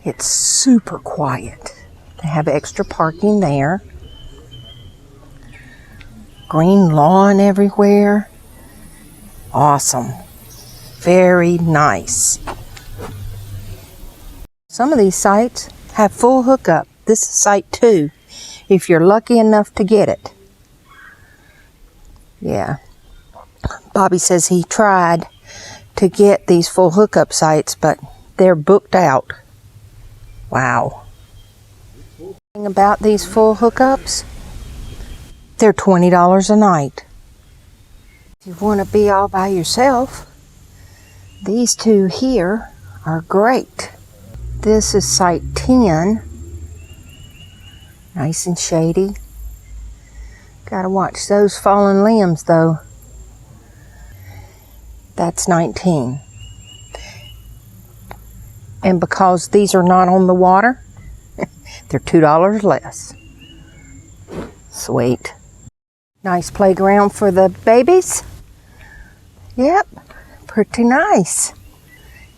It's super quiet. They have extra parking there. Green lawn everywhere. Awesome. Very nice. Some of these sites have full hookup. This is site 2, if you're lucky enough to get it. Yeah. Bobby says he tried to get these full hookup sites, but they're booked out. Wow. The thing about these full hookups, they're $20 a night. If you want to be all by yourself, these 2 here are great. This is site 10. Nice and shady. Gotta watch those fallen limbs though. That's 19. And because these are not on the water, they're $2 less. Sweet. Nice playground for the babies. Yep, pretty nice.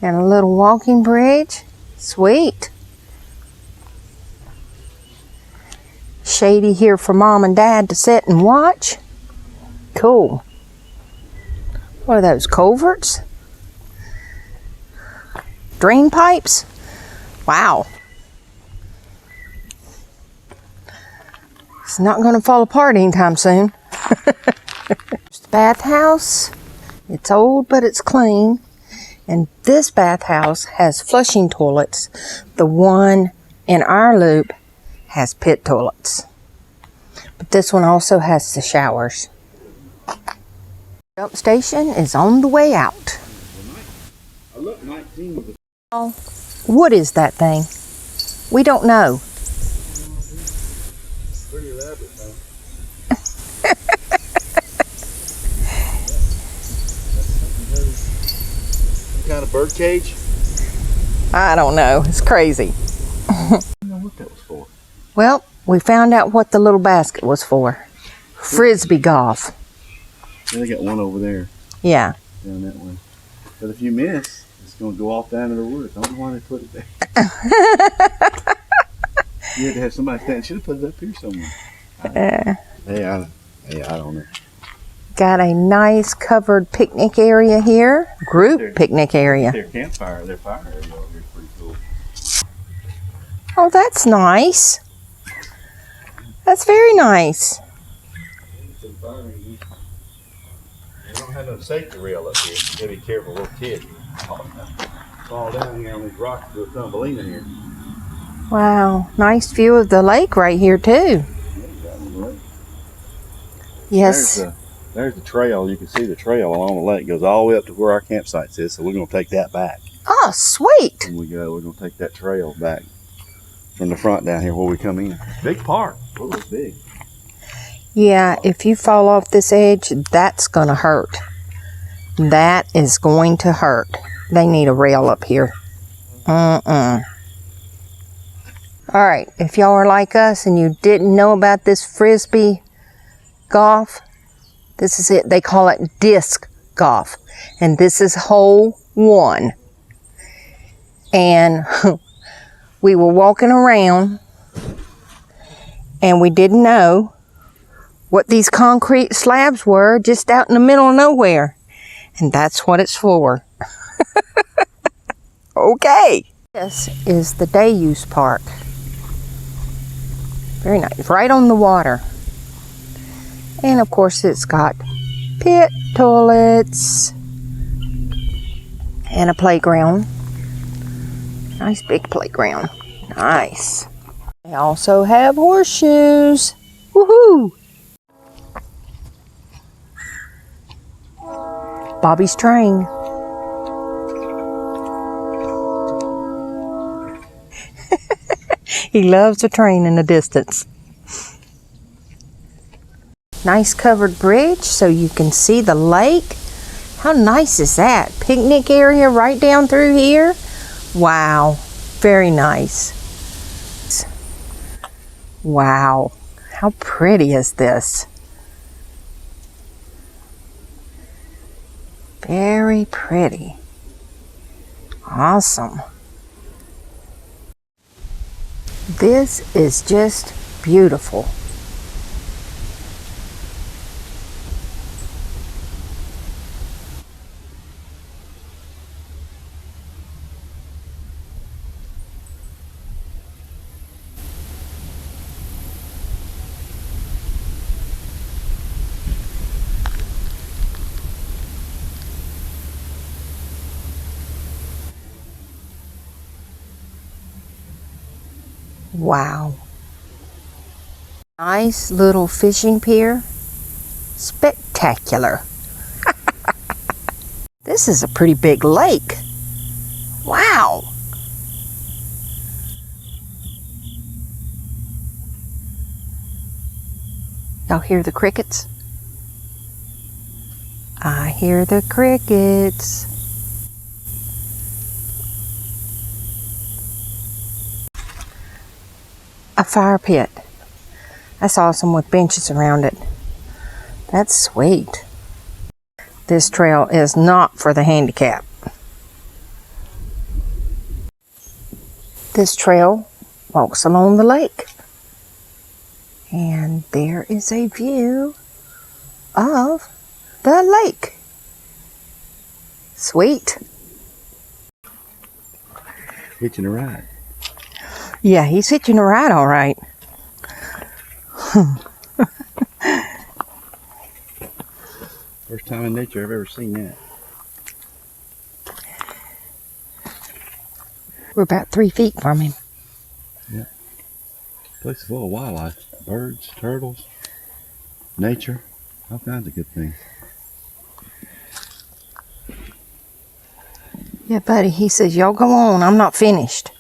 And a little walking bridge. Sweet. Shady here for Mom and Dad to sit and watch. Cool. What are those, culverts? Drain pipes? Wow. It's not going to fall apart anytime soon. There's the bathhouse. It's old, but it's clean. And this bathhouse has flushing toilets. The one in our loop has pit toilets. But this one also has the showers. Dump station is on the way out. What is that thing? We don't know. Pretty elaborate, huh? Some kind of bird cage? I don't know. It's crazy. I don't know what that was for. Well, we found out what the little basket was for. Frisbee golf. Yeah, they got one over there. Yeah. Down that way. But if you miss, it's going to go off down in the woods. I don't know why they put it there. You had to have somebody stand. Should have put it up here somewhere. I don't know. Got a nice covered picnic area here. Group picnic area. Their campfire, their fire area over here is pretty cool. Oh, that's nice. That's very nice. They don't have no safety rail up here. You gotta be careful, little kid. Fall down here on these rocks, go tumbling in here. Wow, nice view of the lake right here too. Yes. There's the trail. You can see the trail along the lake. It goes all the way up to where our campsite is. So we're going to take that back. Oh, sweet. When we go, we're going to take that trail back from the front down here where we come in. Big park. Oh, it's big. Yeah, if you fall off this edge, that's going to hurt. That is going to hurt. They need a rail up here. All right, if y'all are like us and you didn't know about this Frisbee golf, this is it. They call it disc golf. And this is hole 1. And we were walking around and we didn't know what these concrete slabs were just out in the middle of nowhere. And that's what it's for. Okay. This is the day use park. Very nice. Right on the water. And of course it's got pit toilets and a playground. Nice big playground. Nice. They also have horseshoes. Woohoo! Bobby's train. He loves a train in the distance. Nice covered bridge so you can see the lake. How nice is that? Picnic area right down through here. Wow, very nice. Wow, how pretty is this? Very pretty. Awesome. This is just beautiful. Wow. Nice little fishing pier. Spectacular. This is a pretty big lake. Wow. Y'all hear the crickets? I hear the crickets. A fire pit. That's awesome with benches around it. That's sweet. This trail is not for the handicapped. This trail walks along the lake. And there is a view of the lake. Sweet. Hitching a ride. Yeah, he's hitching a ride all right. First time in nature I've ever seen that. We're about 3 feet from him. Yeah. Place is full of wildlife. Birds, turtles, nature, all kinds of good things. Yeah, buddy, he says, y'all go on, I'm not finished.